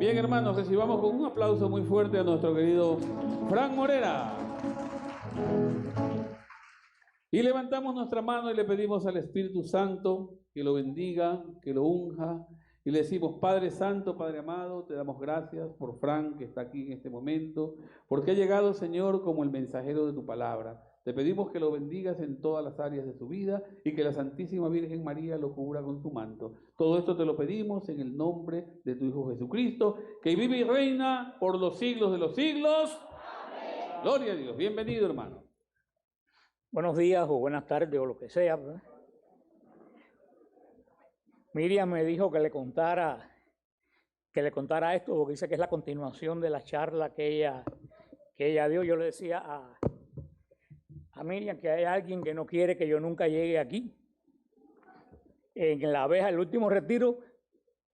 Bien, hermanos, recibamos con un aplauso muy fuerte a nuestro querido Frank Morera. Y levantamos nuestra mano y le pedimos al Espíritu Santo que lo bendiga, que lo unja. Y le decimos: Padre Santo, Padre amado, te damos gracias por Frank, que está aquí en este momento, porque ha llegado, Señor, como el mensajero de tu palabra. Te pedimos que lo bendigas en todas las áreas de su vida y que la Santísima Virgen María lo cubra con su manto. Todo esto te lo pedimos en el nombre de tu Hijo Jesucristo, que vive y reina por los siglos de los siglos. Amén. Gloria a Dios. Bienvenido, hermano. Buenos días o buenas tardes o lo que sea, ¿verdad? Miriam me dijo que le contara esto, porque dice que es la continuación de la charla que ella dio. Yo le decía a Miriam que hay alguien que no quiere que yo nunca llegue aquí. En la abeja, el último retiro,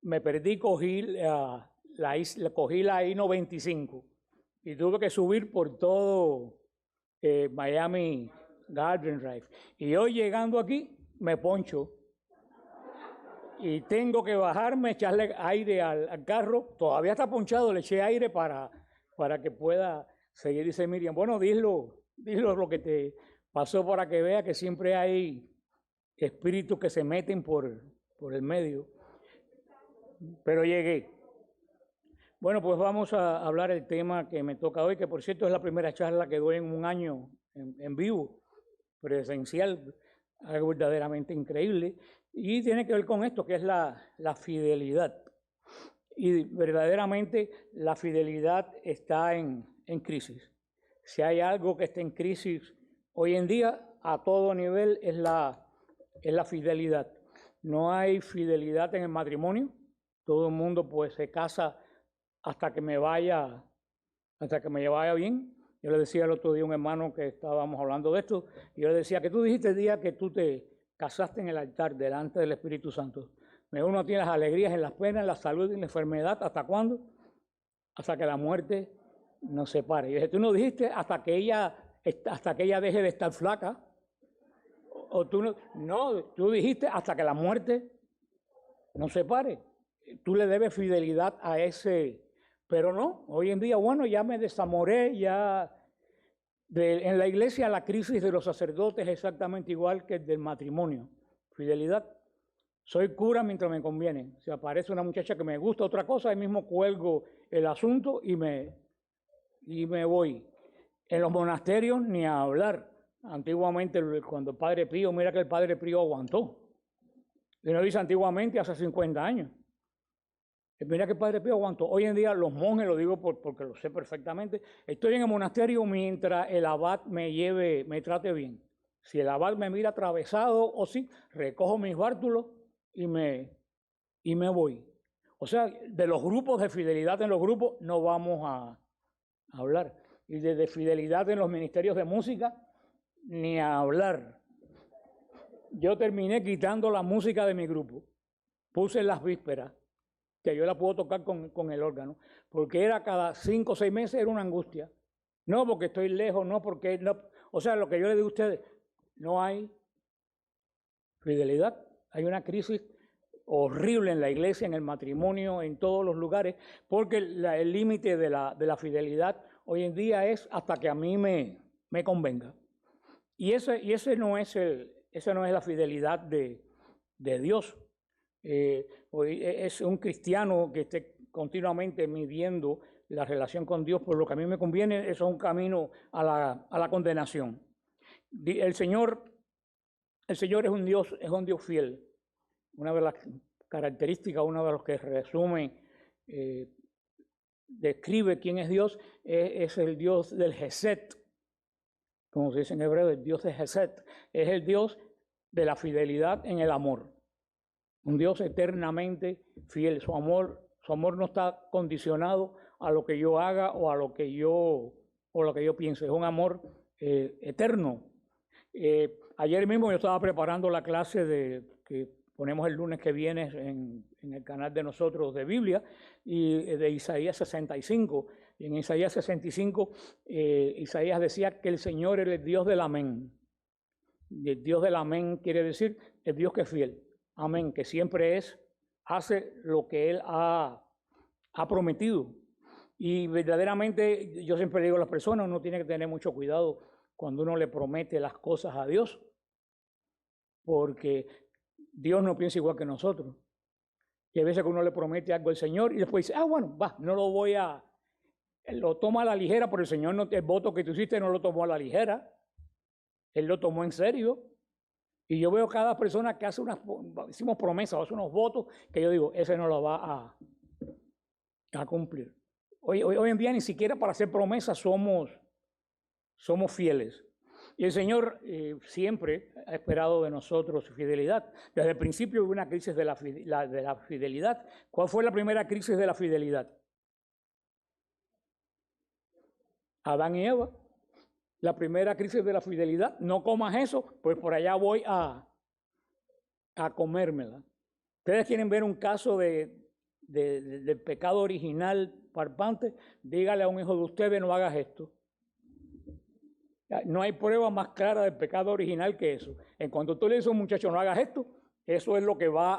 me perdí, cogí la I-95 y tuve que subir por todo Miami Garden Drive. Y hoy llegando aquí, me poncho y tengo que bajarme, echarle aire al carro. Todavía está ponchado, le eché aire para que pueda seguir. Dice Miriam: bueno, dilo lo que te pasó para que vea que siempre hay espíritus que se meten por el medio. Pero llegué. Bueno, pues vamos a hablar el tema que me toca hoy, que por cierto es la primera charla que doy en un año en vivo, presencial, algo verdaderamente increíble. Y tiene que ver con esto, que es la fidelidad. Y verdaderamente la fidelidad está en crisis. Si hay algo que está en crisis hoy en día, a todo nivel, es la fidelidad. No hay fidelidad en el matrimonio. Todo el mundo pues se casa hasta que me vaya bien. Yo le decía el otro día a un hermano que estábamos hablando de esto, y yo le decía: que tú dijiste el día que tú te casaste en el altar delante del Espíritu Santo. Uno tiene las alegrías, en las penas, en la salud y en la enfermedad. ¿Hasta cuándo? Hasta que la muerte nos separe. Y dije: tú no dijiste hasta que ella deje de estar flaca. O tú no, tú dijiste hasta que la muerte nos separe. Tú le debes fidelidad a ese, pero no, hoy en día, bueno, ya me desamoré, en la iglesia la crisis de los sacerdotes es exactamente igual que el del matrimonio. Fidelidad. Soy cura mientras me conviene. Si aparece una muchacha que me gusta otra cosa, ahí mismo cuelgo el asunto y me voy. En los monasterios ni a hablar. Antiguamente, cuando el Padre Pío, mira que el Padre Pío aguantó. Y no dice antiguamente, hace 50 años. Mira que el Padre Pío aguantó. Hoy en día los monjes, lo digo porque lo sé perfectamente, estoy en el monasterio mientras el abad me trate bien. Si el abad me mira atravesado o sí, recojo mis bártulos y me voy. O sea, de los grupos, de fidelidad en los grupos, no vamos a hablar. Y de fidelidad en los ministerios de música, ni a hablar. Yo terminé quitando la música de mi grupo. Puse en las vísperas, que yo la puedo tocar con el órgano, porque era cada 5 o 6 meses, era una angustia. No porque estoy lejos, no porque... no. O sea, lo que yo le digo a ustedes, no hay fidelidad. Hay una crisis horrible en la iglesia, en el matrimonio, en todos los lugares, porque el límite de la fidelidad hoy en día es hasta que a mí me convenga. Y ese no es la fidelidad de Dios. Hoy es un cristiano que esté continuamente midiendo la relación con Dios por lo que a mí me conviene. Eso es un camino a la condenación. El Señor es un Dios fiel. Una de las características, uno de los que resume, describe quién es Dios, es el Dios del Geset. Como se dice en hebreo, el Dios de Geset. Es el Dios de la fidelidad en el amor. Un Dios eternamente fiel. Su amor no está condicionado a lo que yo haga o a lo que yo piense. Es un amor eterno. Ayer mismo yo estaba preparando la clase que ponemos el lunes que viene en el canal de nosotros de Biblia, y de Isaías 65. Y en Isaías 65, Isaías decía que el Señor era el Dios del amén. Y el Dios del amén quiere decir el Dios que es fiel. Amén, que siempre hace lo que Él ha ha prometido. Y verdaderamente yo siempre digo a las personas, uno tiene que tener mucho cuidado cuando uno le promete las cosas a Dios, porque Dios no piensa igual que nosotros. Y hay veces que uno le promete algo al Señor y después dice, bueno, no lo voy a, lo toma a la ligera, pero el Señor, el voto que tú hiciste no lo tomó a la ligera, Él lo tomó en serio. Y yo veo cada persona que hace hicimos promesas, hace unos votos, que yo digo, ese no lo va a cumplir. Hoy en día ni siquiera para hacer promesas somos fieles. Y el Señor siempre ha esperado de nosotros fidelidad. Desde el principio hubo una crisis de la fidelidad. ¿Cuál fue la primera crisis de la fidelidad? Adán y Eva. La primera crisis de la fidelidad. No comas eso, pues por allá voy a comérmela. ¿Ustedes quieren ver un caso del pecado original palpante? Dígale a un hijo de ustedes, no hagas esto. No hay prueba más clara del pecado original que eso. En cuanto tú le dices a un muchacho, no hagas esto, eso es lo que va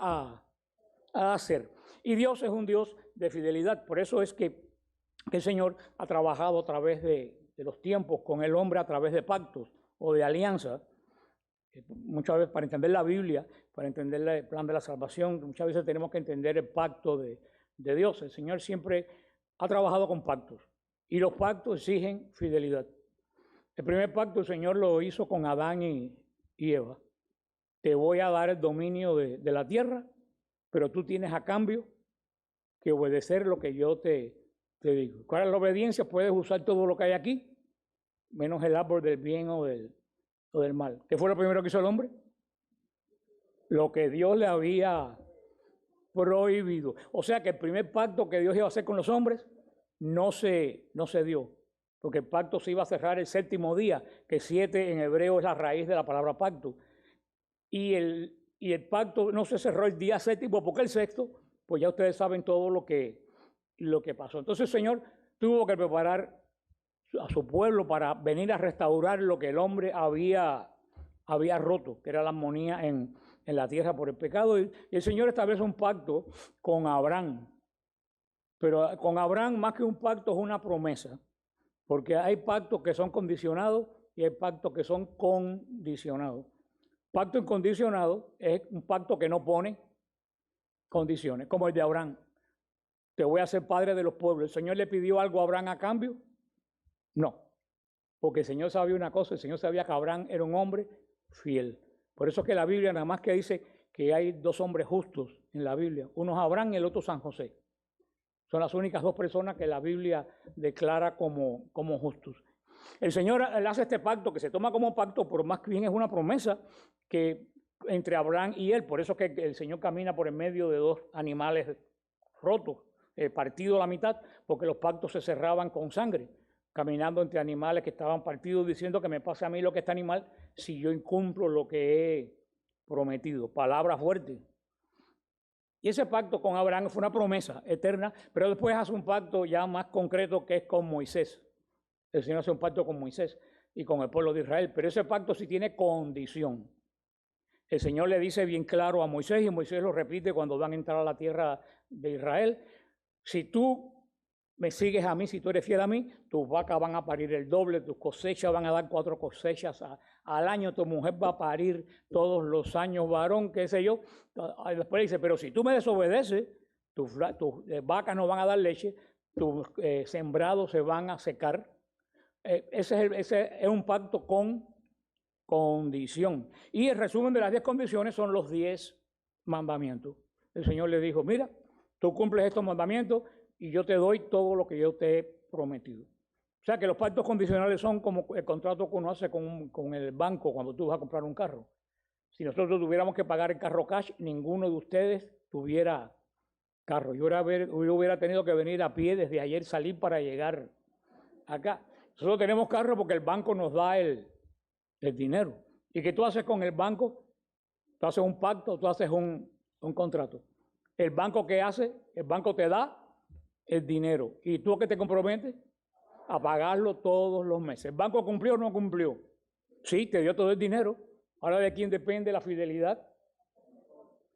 a hacer. Y Dios es un Dios de fidelidad. Por eso es que el Señor ha trabajado a través de los tiempos con el hombre a través de pactos o de alianzas. Muchas veces para entender la Biblia, para entender el plan de la salvación, muchas veces tenemos que entender el pacto de Dios. El Señor siempre ha trabajado con pactos y los pactos exigen fidelidad. El primer pacto el Señor lo hizo con Adán y Eva. Te voy a dar el dominio de la tierra, pero tú tienes a cambio que obedecer lo que yo te digo. ¿Cuál es la obediencia? Puedes usar todo lo que hay aquí, menos el árbol del bien o del mal. ¿Qué fue lo primero que hizo el hombre? Lo que Dios le había prohibido. O sea que el primer pacto que Dios iba a hacer con los hombres no se dio. Porque el pacto se iba a cerrar el séptimo día, que 7 en hebreo es la raíz de la palabra pacto. Y el pacto no se cerró el día séptimo, porque el sexto, pues ya ustedes saben todo lo que pasó. Entonces el Señor tuvo que preparar a su pueblo para venir a restaurar lo que el hombre había roto, que era la armonía en la tierra por el pecado. Y el Señor establece un pacto con Abraham. Pero con Abraham, más que un pacto, es una promesa. Porque hay pactos que son condicionados y hay pactos que son condicionados. Pacto incondicionado es un pacto que no pone condiciones, como el de Abraham. Te voy a hacer padre de los pueblos. ¿El Señor le pidió algo a Abraham a cambio? No, porque el Señor sabía una cosa, el Señor sabía que Abraham era un hombre fiel. Por eso es que la Biblia nada más que dice que hay 2 hombres justos en la Biblia. Uno es Abraham y el otro San José. Son las únicas 2 personas que la Biblia declara como justos. El Señor hace este pacto que se toma como pacto, por más que bien es una promesa que entre Abraham y él. Por eso es que el Señor camina por en medio de 2 animales rotos, partidos a la mitad, porque los pactos se cerraban con sangre, caminando entre animales que estaban partidos, diciendo que me pase a mí lo que este animal si yo incumplo lo que he prometido. Palabra fuerte. Y ese pacto con Abraham fue una promesa eterna, pero después hace un pacto ya más concreto que es con Moisés. El Señor hace un pacto con Moisés y con el pueblo de Israel, pero ese pacto sí tiene condición. El Señor le dice bien claro a Moisés, y Moisés lo repite cuando van a entrar a la tierra de Israel: si tú me sigues a mí, si tú eres fiel a mí, tus vacas van a parir el doble, tus cosechas van a dar 4 cosechas al año, tu mujer va a parir todos los años varón, qué sé yo. Después dice, pero si tú me desobedeces, tus vacas no van a dar leche, tus sembrados se van a secar. Ese es un pacto con condición. Y el resumen de las 10 condiciones son los 10 mandamientos. El Señor le dijo, mira, tú cumples estos mandamientos y yo te doy todo lo que yo te he prometido. O sea que los pactos condicionales son como el contrato que uno hace con el banco cuando tú vas a comprar un carro. Si nosotros tuviéramos que pagar el carro cash, ninguno de ustedes tuviera carro. Yo hubiera tenido que venir a pie desde ayer, salir para llegar acá. Nosotros tenemos carro porque el banco nos da el dinero. ¿Y qué tú haces con el banco? Tú haces un pacto, tú haces un contrato. ¿El banco qué hace? El banco te da el dinero. ¿Y tú qué te comprometes? A pagarlo todos los meses. ¿El banco cumplió o no cumplió? Sí, te dio todo el dinero. Ahora, ¿de quién depende la fidelidad?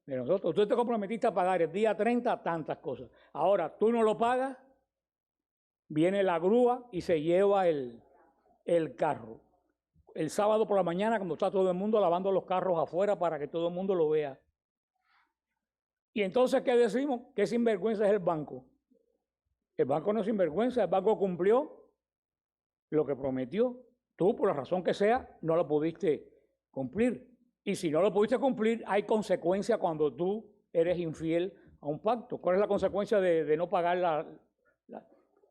de nosotros. Tú te comprometiste a pagar el día 30 tantas cosas. Ahora, tú no lo pagas, viene la grúa y se lleva el carro. El sábado por la mañana, cuando está todo el mundo lavando los carros afuera para que todo el mundo lo vea. Y entonces, ¿qué decimos? ¿Qué sinvergüenza es el banco? El banco no es sinvergüenza, el banco cumplió lo que prometió. Tú, por la razón que sea, no lo pudiste cumplir. Y si no lo pudiste cumplir, hay consecuencia cuando tú eres infiel a un pacto. ¿Cuál es la consecuencia de no pagar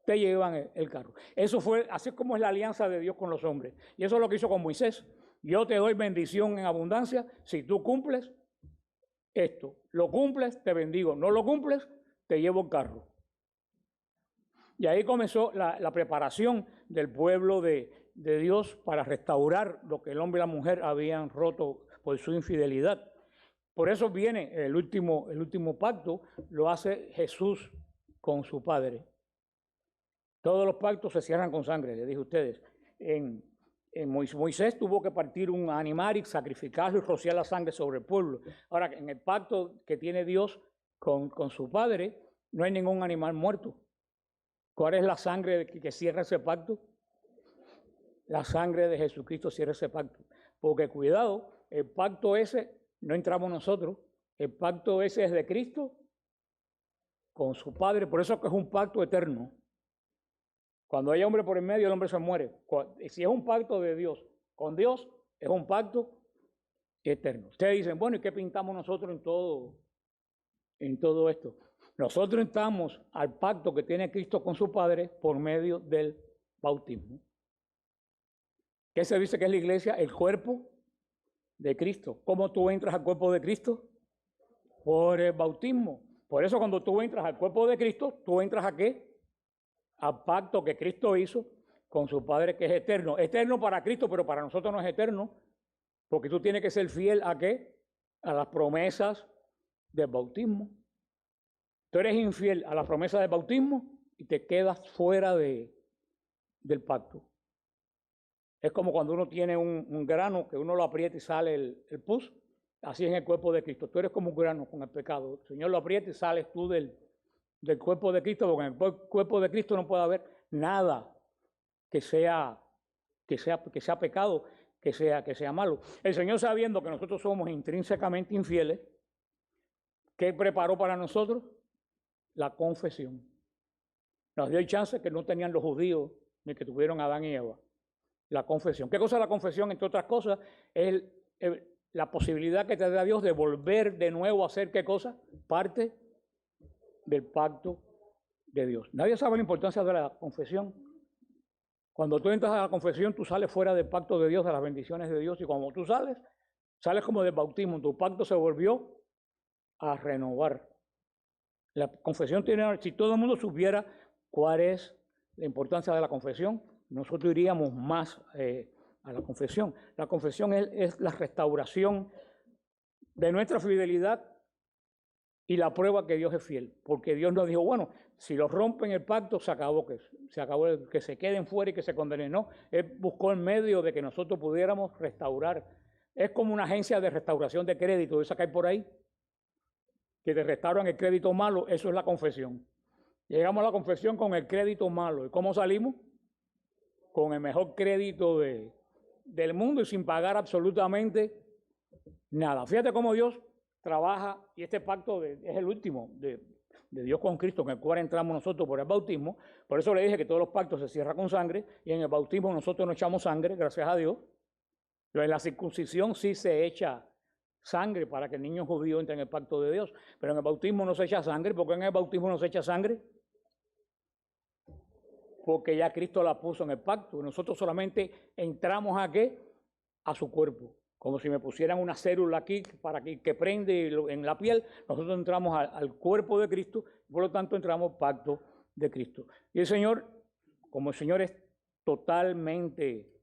te llevan el carro? Eso fue, así como es la alianza de Dios con los hombres. Y eso es lo que hizo con Moisés. Yo te doy bendición en abundancia si tú cumples esto. Lo cumples, te bendigo. No lo cumples, te llevo el carro. Y ahí comenzó la preparación del pueblo de Dios para restaurar lo que el hombre y la mujer habían roto por su infidelidad. Por eso viene el último pacto, lo hace Jesús con su Padre. Todos los pactos se cierran con sangre, les dije a ustedes. Moisés tuvo que partir un animal y sacrificarlo y rociar la sangre sobre el pueblo. Ahora, en el pacto que tiene Dios con su Padre, no hay ningún animal muerto. ¿Cuál es la sangre que cierra ese pacto? La sangre de Jesucristo cierra ese pacto. Porque cuidado, el pacto ese no entramos nosotros. El pacto ese es de Cristo con su Padre. Por eso es que es un pacto eterno. Cuando hay hombre por en medio, el hombre se muere. Si es un pacto de Dios con Dios, es un pacto eterno. Ustedes dicen, bueno, ¿y qué pintamos nosotros en todo esto? Nosotros entramos al pacto que tiene Cristo con su Padre por medio del bautismo. ¿Qué se dice que es la iglesia? El cuerpo de Cristo. ¿Cómo tú entras al cuerpo de Cristo? Por el bautismo. Por eso cuando tú entras al cuerpo de Cristo, ¿tú entras a qué? Al pacto que Cristo hizo con su Padre, que es eterno. Eterno para Cristo, pero para nosotros no es eterno, porque tú tienes que ser fiel ¿a qué? A las promesas del bautismo. Tú eres infiel a la promesa del bautismo y te quedas fuera del pacto. Es como cuando uno tiene un grano que uno lo aprieta y sale el pus. Así es en el cuerpo de Cristo. Tú eres como un grano con el pecado. El Señor lo aprieta y sales tú del cuerpo de Cristo, porque en el cuerpo de Cristo no puede haber nada que sea pecado, que sea malo. El Señor, sabiendo que nosotros somos intrínsecamente infieles, ¿qué preparó para nosotros? La confesión. Nos dio el chance que no tenían los judíos ni que tuvieron Adán y Eva. La confesión. ¿Qué cosa es la confesión? Entre otras cosas, es la posibilidad que te da Dios de volver de nuevo a hacer ¿qué cosa? Parte del pacto de Dios. Nadie sabe la importancia de la confesión. Cuando tú entras a la confesión, tú sales fuera del pacto de Dios, de las bendiciones de Dios, y cuando tú sales como del bautismo. Tu pacto se volvió a renovar. La confesión tiene, si todo el mundo supiera cuál es la importancia de la confesión, nosotros iríamos más a la confesión. La confesión es la restauración de nuestra fidelidad y la prueba que Dios es fiel. Porque Dios nos dijo, bueno, si los rompen el pacto, se acabó que se queden fuera y que se condenen. No, Él buscó el medio de que nosotros pudiéramos restaurar. Es como una agencia de restauración de crédito, esa que hay por ahí, que te restauran el crédito malo. Eso es la confesión. Llegamos a la confesión con el crédito malo. ¿Y cómo salimos? Con el mejor crédito del mundo y sin pagar absolutamente nada. Fíjate cómo Dios trabaja, y este pacto es el último de Dios con Cristo, en el cual entramos nosotros por el bautismo. Por eso le dije que todos los pactos se cierran con sangre, y en el bautismo nosotros no echamos sangre, gracias a Dios. Pero en la circuncisión sí se echa sangre para que el niño judío entre en el pacto de Dios. Pero en el bautismo no se echa sangre. ¿Por qué en el bautismo no se echa sangre? Porque ya Cristo la puso en el pacto. Nosotros solamente entramos ¿a qué? A su cuerpo. Como si me pusieran una célula aquí para que prende en la piel. Nosotros entramos al cuerpo de Cristo, por lo tanto entramos al pacto de Cristo. Y el Señor, como el Señor es totalmente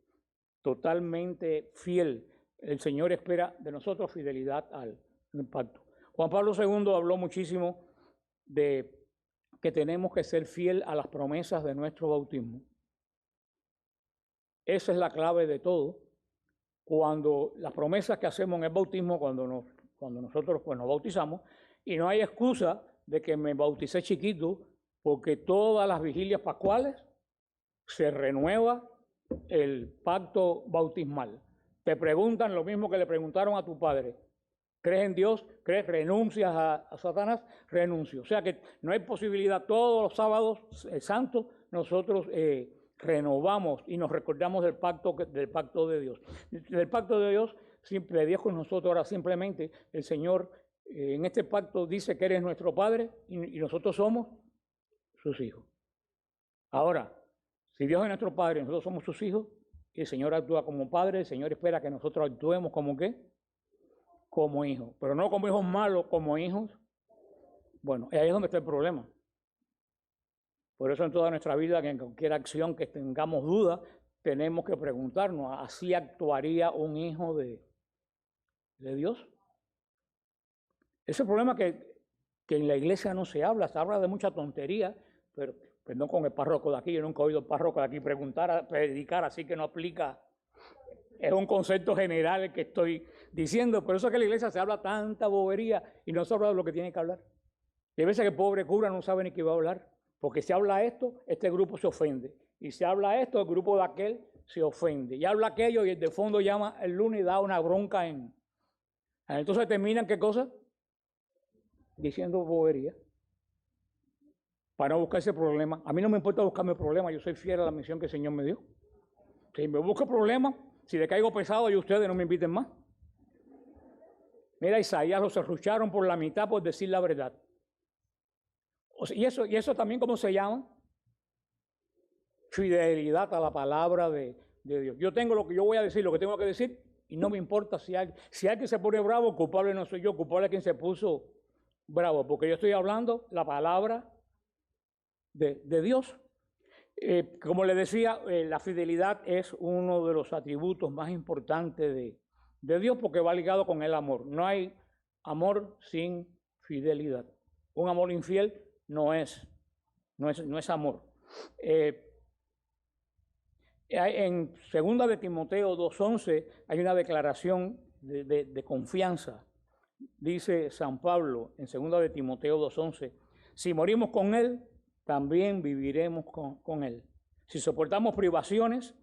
fiel, el Señor espera de nosotros fidelidad al pacto. Juan Pablo II habló muchísimo de que tenemos que ser fiel a las promesas de nuestro bautismo. Esa es la clave de todo. Cuando las promesas que hacemos en el bautismo, cuando cuando nosotros pues, nos bautizamos, y no hay excusa de que me bauticé chiquito, porque todas las vigilias pascuales se renueva el pacto bautismal. Te preguntan lo mismo que le preguntaron a tu padre. ¿Crees en Dios? ¿Crees? ¿Renuncias a Satanás? Renuncio. O sea que no hay posibilidad. Todos los sábados santos nosotros renovamos y nos recordamos del pacto de Dios. Del pacto de Dios, de Dios con nosotros. Ahora simplemente el Señor en este pacto dice que eres nuestro Padre y nosotros somos sus hijos. Ahora, si Dios es nuestro Padre y nosotros somos sus hijos, y el Señor actúa como Padre, el Señor espera que nosotros actuemos como ¿qué? Como hijos, pero no como hijos malos, como hijos. Bueno, ahí es donde está el problema. Por eso en toda nuestra vida, que en cualquier acción que tengamos duda, tenemos que preguntarnos, ¿así actuaría un hijo de Dios? Ese problema que en la iglesia no se habla de mucha tontería, pero perdón con el párroco de aquí, yo nunca he oído al párroco de aquí predicar, así que no aplica. Es un concepto general el que estoy diciendo, por eso es que en la iglesia se habla tanta bobería y no se habla de lo que tiene que hablar. Y hay veces que el pobre cura no sabe ni qué va a hablar, porque si habla esto, este grupo se ofende. Y si habla esto, el grupo de aquel se ofende. Y habla aquello y el de fondo llama el lunes y da una bronca en... Entonces terminan, ¿qué cosa? Diciendo bobería. Para no buscar ese problema. A mí no me importa buscarme problemas, yo soy fiel a la misión que el Señor me dio. Si me busco problemas, si le caigo pesado y ustedes no me inviten más. Mira, Isaías lo serrucharon por la mitad por decir la verdad. O sea, y eso también, ¿cómo se llama? Fidelidad a la palabra de Dios. Yo tengo lo que yo voy a decir, lo que tengo que decir, y no me importa si alguien se pone bravo, culpable no soy yo, culpable es quien se puso bravo, porque yo estoy hablando la palabra de Dios. Como le decía, la fidelidad es uno de los atributos más importantes de Dios porque va ligado con el amor. No hay amor sin fidelidad. Un amor infiel no es amor. En 2 de Timoteo 2:11 hay una declaración de confianza. Dice San Pablo en 2 de Timoteo 2:11, si morimos con Él, también viviremos con Él. Si soportamos privaciones,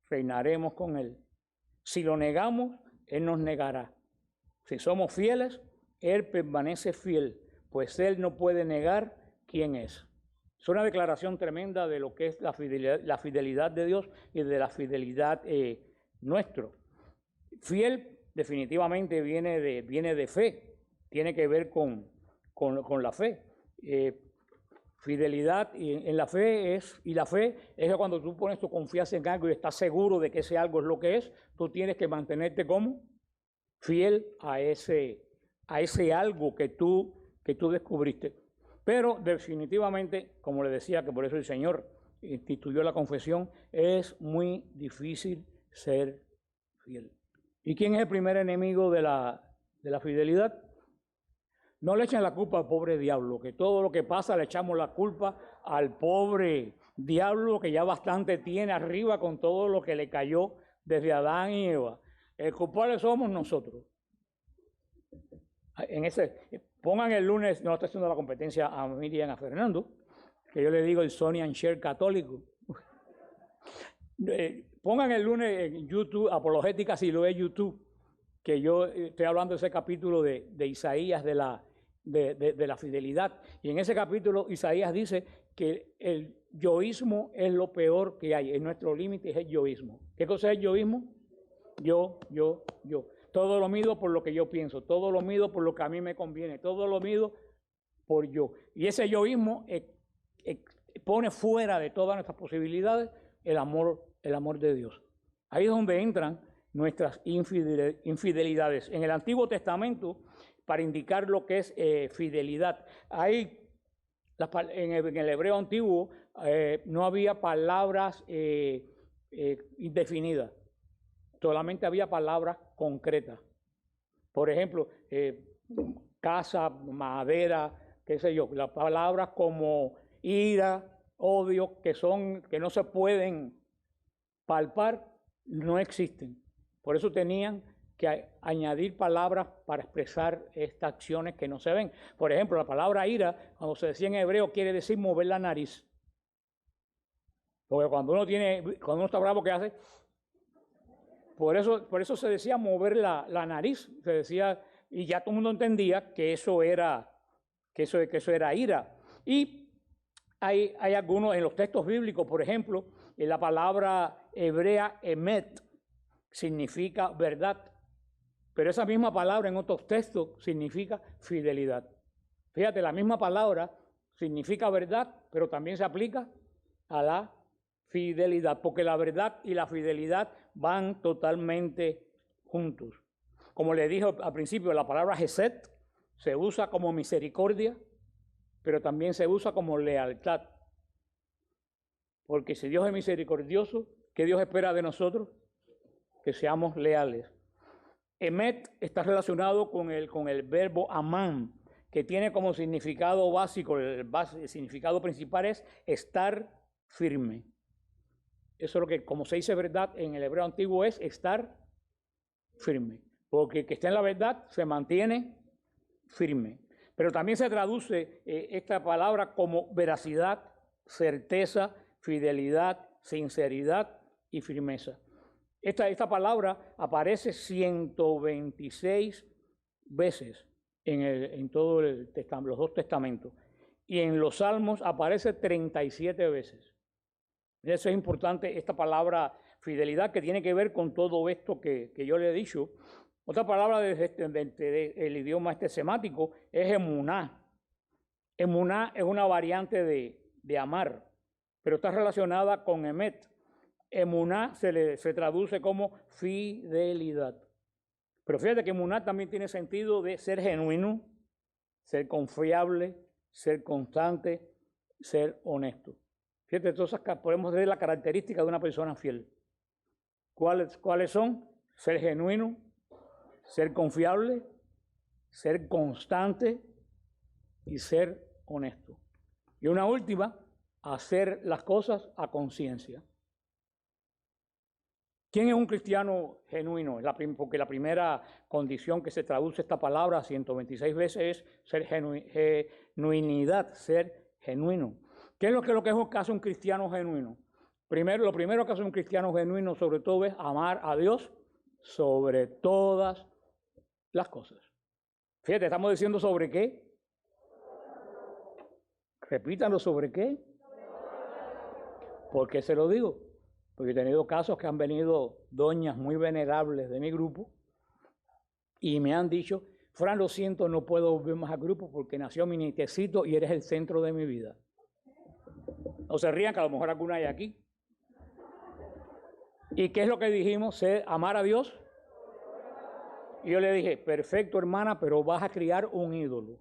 reinaremos con Él. Si lo negamos, Él nos negará. Si somos fieles, Él permanece fiel, pues Él no puede negar quién es. Es una declaración tremenda de lo que es la fidelidad de Dios y de la fidelidad nuestro. Fiel definitivamente viene de fe, tiene que ver con la fe. Fidelidad en la fe y la fe es que cuando tú pones tu confianza en algo y estás seguro de que ese algo es lo que es, tú tienes que mantenerte como fiel a ese algo que tú descubriste. Pero definitivamente, como le decía, que por eso el Señor instituyó la confesión, es muy difícil ser fiel. ¿Y quién es el primer enemigo de la fidelidad? No le echen la culpa al pobre diablo, que todo lo que pasa le echamos la culpa al pobre diablo que ya bastante tiene arriba con todo lo que le cayó desde Adán y Eva. El culpable somos nosotros. Pongan el lunes, no estoy haciendo la competencia a Miriam, a Fernando, que yo le digo el Sonny and Cher católico. Pongan el lunes en YouTube, Apologética, si lo es YouTube, que yo estoy hablando de ese capítulo de Isaías de la fidelidad. Y en ese capítulo Isaías dice que el yoísmo es lo peor que hay. En nuestro límite es el yoísmo. ¿Qué cosa es el yoísmo? Yo. Todo lo mido por lo que yo pienso, todo lo mido por lo que a mí me conviene, todo lo mido por yo. Y ese yoísmo pone fuera de todas nuestras posibilidades el amor de Dios. Ahí es donde entran nuestras infidelidades. En el Antiguo Testamento, para indicar lo que es fidelidad, en el hebreo antiguo no había palabras indefinidas, solamente había palabras concretas. Por ejemplo, casa, madera, qué sé yo, las palabras como ira, odio, que no se pueden palpar, no existen. Por eso tenían que añadir palabras para expresar estas acciones que no se ven. Por ejemplo, la palabra ira, cuando se decía en hebreo, quiere decir mover la nariz. Porque cuando uno está bravo, ¿qué hace? Por eso se decía mover la nariz. Se decía, y ya todo el mundo entendía que eso era ira. Y hay algunos en los textos bíblicos, por ejemplo, en la palabra hebrea emet significa verdad. Pero esa misma palabra en otros textos significa fidelidad. Fíjate, la misma palabra significa verdad, pero también se aplica a la fidelidad, porque la verdad y la fidelidad van totalmente juntos. Como le dije al principio, la palabra Hesed se usa como misericordia, pero también se usa como lealtad. Porque si Dios es misericordioso, ¿qué Dios espera de nosotros? Que seamos leales. Emet está relacionado con el verbo amán, que tiene como significado básico, el significado principal es estar firme. Eso es lo que, como se dice verdad en el hebreo antiguo, es estar firme. Porque el que está en la verdad se mantiene firme. Pero también se traduce esta palabra como veracidad, certeza, fidelidad, sinceridad y firmeza. Esta palabra aparece 126 veces en todos los dos testamentos. Y en los Salmos aparece 37 veces. Eso es importante, esta palabra fidelidad, que tiene que ver con todo esto que yo le he dicho. Otra palabra del idioma semático es emuná. Emuná es una variante de amar, pero está relacionada con emet. Emuná se traduce como fidelidad. Pero fíjate que emuná también tiene sentido de ser genuino, ser confiable, ser constante, ser honesto. Fíjate, entonces podemos ver la característica de una persona fiel. ¿Cuáles son? Ser genuino, ser confiable, ser constante y ser honesto. Y una última, hacer las cosas a conciencia. ¿Quién es un cristiano genuino? Porque la primera condición que se traduce esta palabra 126 veces es ser genuinidad, ser genuino. ¿Qué es lo que hace un cristiano genuino? Lo primero que hace un cristiano genuino sobre todo es amar a Dios sobre todas las cosas. Fíjate, estamos diciendo sobre qué. Repítanlo, ¿sobre qué? ¿Por qué se lo digo? Porque he tenido casos que han venido doñas muy venerables de mi grupo y me han dicho, Fran, lo siento, no puedo volver más al grupo porque nació mi nietecito y eres el centro de mi vida. No se rían, que a lo mejor alguna hay aquí. ¿Y qué es lo que dijimos? Amar a Dios. Y yo le dije, perfecto, hermana, pero vas a criar un ídolo.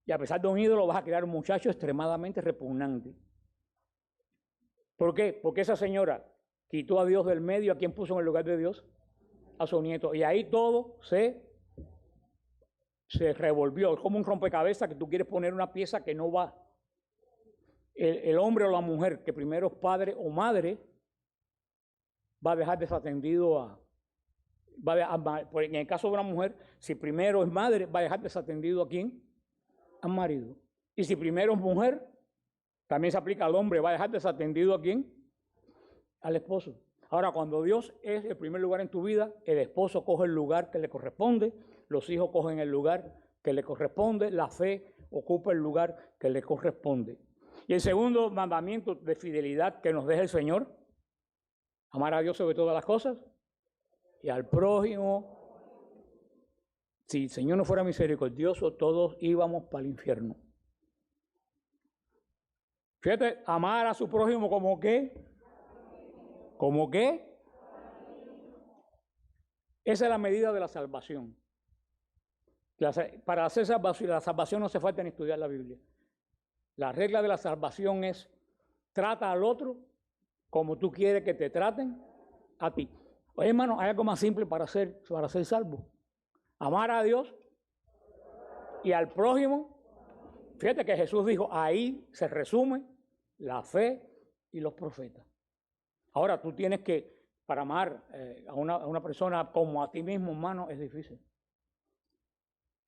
Y a pesar de un ídolo, vas a criar un muchacho extremadamente repugnante. ¿Por qué? Porque esa señora quitó a Dios del medio. ¿A quién puso en el lugar de Dios? A su nieto. Y ahí todo se revolvió. Es como un rompecabezas que tú quieres poner una pieza que no va. El hombre o la mujer que primero es padre o madre va a dejar desatendido en el caso de una mujer, si primero es madre, va a dejar desatendido ¿a quién? Al marido. Y si primero es mujer, también se aplica al hombre, va a dejar desatendido ¿a quién? Al esposo. Ahora, cuando Dios es el primer lugar en tu vida, el esposo coge el lugar que le corresponde, los hijos cogen el lugar que le corresponde, la fe ocupa el lugar que le corresponde. Y el segundo mandamiento de fidelidad que nos deja el Señor, amar a Dios sobre todas las cosas y al prójimo. Si el Señor no fuera misericordioso, todos íbamos para el infierno. Fíjate, amar a su prójimo como qué. ¿Cómo qué? Esa es la medida de la salvación. Para hacer la salvación no hace falta ni estudiar la Biblia. La regla de la salvación es trata al otro como tú quieres que te traten a ti. Oye, hermano, hay algo más simple para ser salvo. Amar a Dios y al prójimo. Fíjate que Jesús dijo, ahí se resume la fe y los profetas. Ahora tú tienes que para amar a una persona como a ti mismo, hermano, es difícil.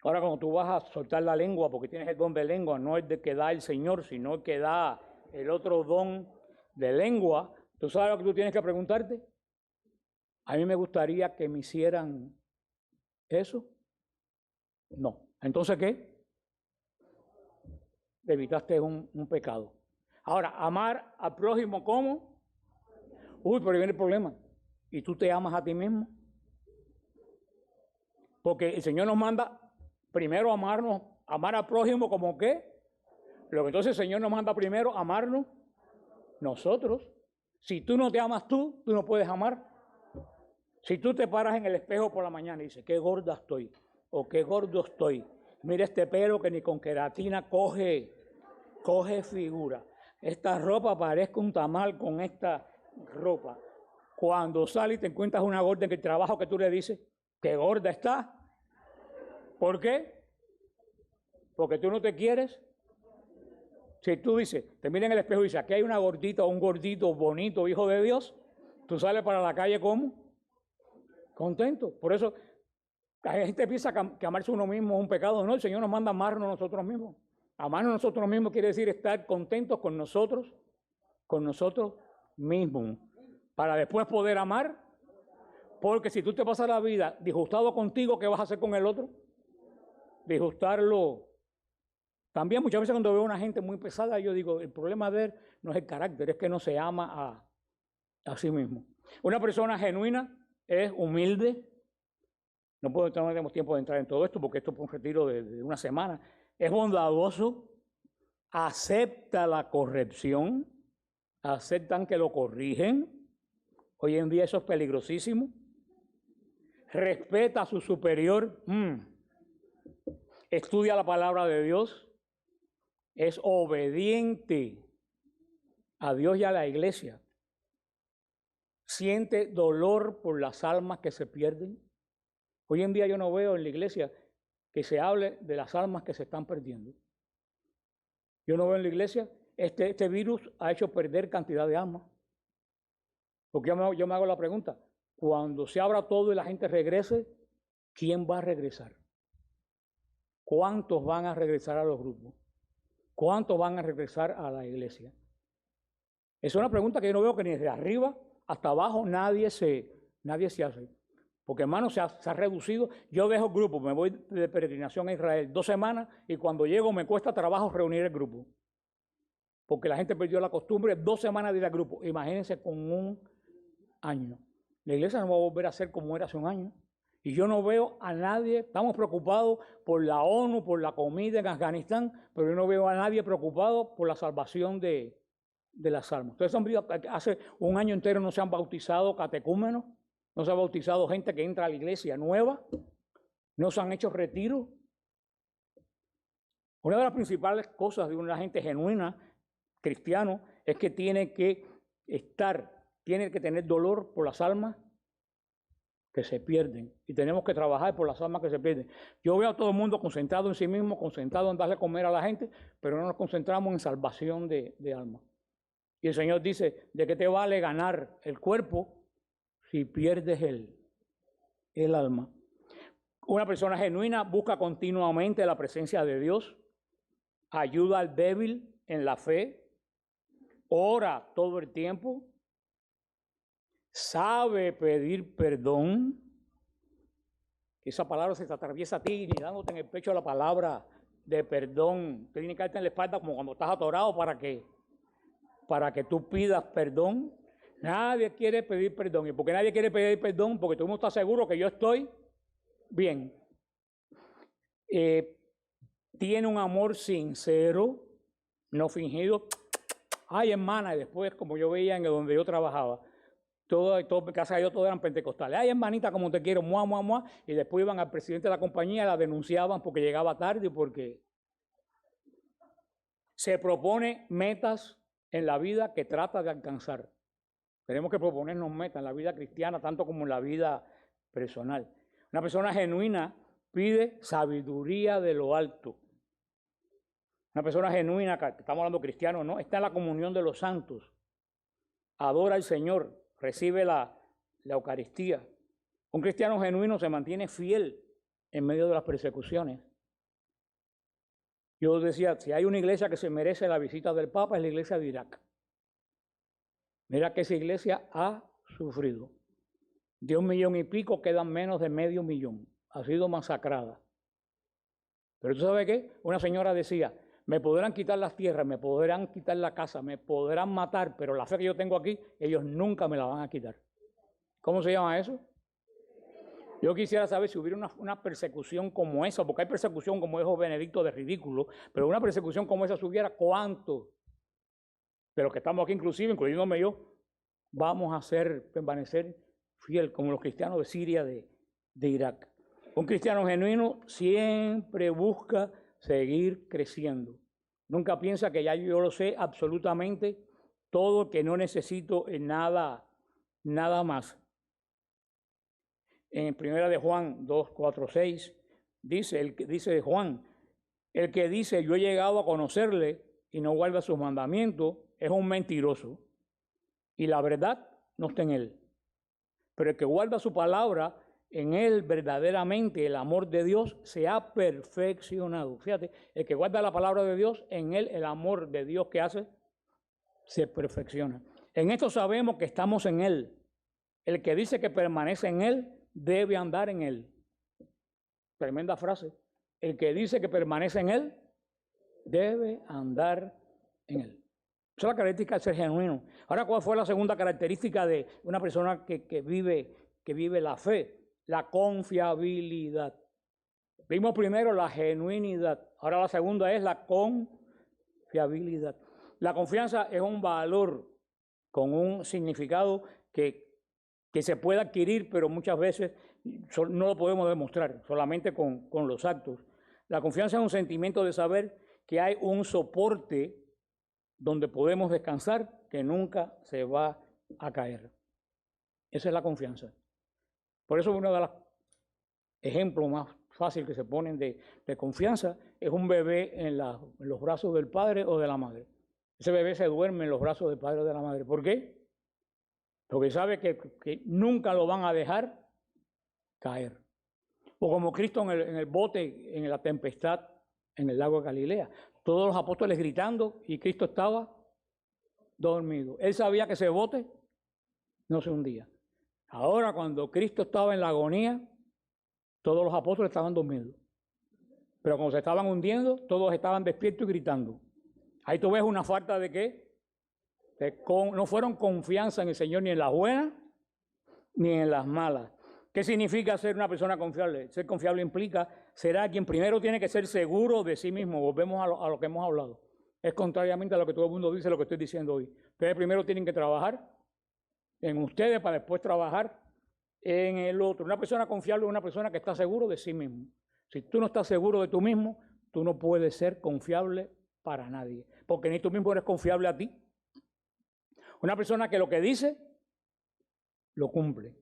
Ahora, cuando tú vas a soltar la lengua, porque tienes el don de lengua, no es de que da el Señor, sino que da el otro don de lengua, ¿tú sabes lo que tú tienes que preguntarte? A mí me gustaría que me hicieran eso. No. Entonces, ¿qué? Evitaste un pecado. Ahora, amar al prójimo, ¿cómo? Uy, pero ahí viene el problema. ¿Y tú te amas a ti mismo? Porque el Señor nos manda primero amarnos, amar al prójimo como qué. Lo que entonces el Señor nos manda primero amarnos nosotros. Si tú no te amas tú no puedes amar. Si tú te paras en el espejo por la mañana y dices, qué gorda estoy, o qué gordo estoy, mira este pelo que ni con queratina coge figura. Esta ropa parezca un tamal con esta ropa. Cuando sales y te encuentras una gorda en el trabajo que tú le dices, qué gorda está. ¿Por qué? Porque tú no te quieres. Si tú dices, te miras en el espejo y dices, aquí hay una gordita o un gordito bonito, hijo de Dios, tú sales para la calle ¿cómo? Contento. Por eso la gente piensa que amarse uno mismo es un pecado. No, el Señor nos manda a amarnos nosotros mismos. Amarnos nosotros mismos quiere decir estar contentos con nosotros mismos, para después poder amar. Porque si tú te pasas la vida disgustado contigo, ¿qué vas a hacer con el otro? Disgustarlo. También muchas veces cuando veo a una gente muy pesada, yo digo, el problema de él no es el carácter, es que no se ama a sí mismo. Una persona genuina es humilde. No tenemos tiempo de entrar en todo esto porque esto es un retiro de una semana. Es bondadoso, acepta la corrección, aceptan que lo corrigen. Hoy en día eso es peligrosísimo. Respeta a su superior, estudia la palabra de Dios, es obediente a Dios y a la iglesia. Siente dolor por las almas que se pierden. Hoy en día yo no veo en la iglesia que se hable de las almas que se están perdiendo. Yo no veo en la iglesia, este virus ha hecho perder cantidad de almas. Porque yo me hago la pregunta, cuando se abra todo y la gente regrese, ¿quién va a regresar? ¿Cuántos van a regresar a los grupos? ¿Cuántos van a regresar a la iglesia? Es una pregunta que yo no veo que ni desde arriba hasta abajo nadie se hace. Porque, hermano, se ha reducido. Yo dejo el grupo, me voy de peregrinación a Israel 2 semanas y cuando llego me cuesta trabajo reunir el grupo. Porque la gente perdió la costumbre, 2 semanas de ir al grupo. Imagínense con 1 año. La iglesia no va a volver a ser como era hace 1 año. Y yo no veo a nadie, estamos preocupados por la ONU, por la comida en Afganistán, pero yo no veo a nadie preocupado por la salvación de las almas. Ustedes han visto que hace 1 año entero no se han bautizado catecúmenos, no se ha bautizado gente que entra a la iglesia nueva, no se han hecho retiros. Una de las principales cosas de una gente genuina, cristiano, es que tiene que tener dolor por las almas que se pierden. Y tenemos que trabajar por las almas que se pierden. Yo veo a todo el mundo concentrado en sí mismo, concentrado en darle comer a la gente, pero no nos concentramos en salvación de almas. Y el Señor dice, ¿de qué te vale ganar el cuerpo si pierdes el alma? Una persona genuina busca continuamente la presencia de Dios, ayuda al débil en la fe, ora todo el tiempo, sabe pedir perdón. Esa palabra se te atraviesa a ti y dándote en el pecho la palabra de perdón. Te tiene que darte en la espalda como cuando estás atorado para que tú pidas perdón. Nadie quiere pedir perdón. ¿Y por qué nadie quiere pedir perdón? Porque todo el mundo está seguro que yo estoy bien. Tiene un amor sincero, no fingido. Ay, hermana, y después, como yo veía en donde yo trabajaba, todo en casa de yo todos eran pentecostales. Ay, hermanita, como te quiero, muah, muah, muah. Y después iban al presidente de la compañía, la denunciaban porque llegaba tarde, porque se propone metas en la vida que trata de alcanzar. Tenemos que proponernos metas en la vida cristiana, tanto como en la vida personal. Una persona genuina pide sabiduría de lo alto. Una persona genuina, que estamos hablando cristiano, ¿no? Está en la comunión de los santos. Adora al Señor, recibe la la Eucaristía. Un cristiano genuino se mantiene fiel en medio de las persecuciones. Yo decía, si hay una iglesia que se merece la visita del Papa, es la iglesia de Irak. Mira que esa iglesia ha sufrido. De 1,5 millones quedan menos de 500,000. Ha sido masacrada. Pero ¿tú sabes qué? Una señora decía, me podrán quitar las tierras, me podrán quitar la casa, me podrán matar, pero la fe que yo tengo aquí, ellos nunca me la van a quitar. ¿Cómo se llama eso? Yo quisiera saber si hubiera una persecución como esa, porque hay persecución, como dijo Benedicto, de ridículo, pero una persecución como esa, si hubiera, ¿cuánto? De los que estamos aquí, inclusive, incluyéndome yo, vamos a permanecer fiel, como los cristianos de Siria, de Irak. Un cristiano genuino siempre busca seguir creciendo. Nunca piensa que ya yo lo sé absolutamente todo, que no necesito nada más. En 1 de Juan 2, 4, 6, dice Juan, el que dice yo he llegado a conocerle y no guarda sus mandamientos es un mentiroso y la verdad no está en él. Pero el que guarda su palabra, en él verdaderamente el amor de Dios se ha perfeccionado. Fíjate, el que guarda la palabra de Dios, en él el amor de Dios que hace se perfecciona. En esto sabemos que estamos en él. El que dice que permanece en él debe andar en él. Tremenda frase. El que dice que permanece en él debe andar en él. Esa es la característica de ser genuino. Ahora, ¿cuál fue la segunda característica de una persona que vive la fe? La confiabilidad. Vimos primero la genuinidad. Ahora la segunda es la confiabilidad. La confianza es un valor con un significado que se puede adquirir, pero muchas veces no lo podemos demostrar, solamente con los actos. La confianza es un sentimiento de saber que hay un soporte donde podemos descansar, que nunca se va a caer. Esa es la confianza. Por eso uno de los ejemplos más fáciles que se ponen de confianza es un bebé en los brazos del padre o de la madre. Ese bebé se duerme en los brazos del padre o de la madre. ¿Por qué? Porque sabe que nunca lo van a dejar caer. O como Cristo en el bote, en la tempestad, en el lago de Galilea. Todos los apóstoles gritando y Cristo estaba dormido. Él sabía que ese bote no se hundía. Ahora, cuando Cristo estaba en la agonía, todos los apóstoles estaban dormidos. Pero cuando se estaban hundiendo, todos estaban despiertos y gritando. Ahí tú ves una falta de ¿qué? No fueron confianza en el Señor ni en las buenas ni en las malas. ¿Qué significa ser una persona confiable? Ser confiable implica ser alguien primero tiene que ser seguro de sí mismo. Volvemos a lo que hemos hablado. Es contrariamente a lo que todo el mundo dice, lo que estoy diciendo hoy. Ustedes primero tienen que trabajar en ustedes para después trabajar en el otro. Una persona confiable es una persona que está seguro de sí mismo. Si tú no estás seguro de tú mismo, tú no puedes ser confiable para nadie, porque ni tú mismo eres confiable a ti. Una persona que lo que dice, lo cumple.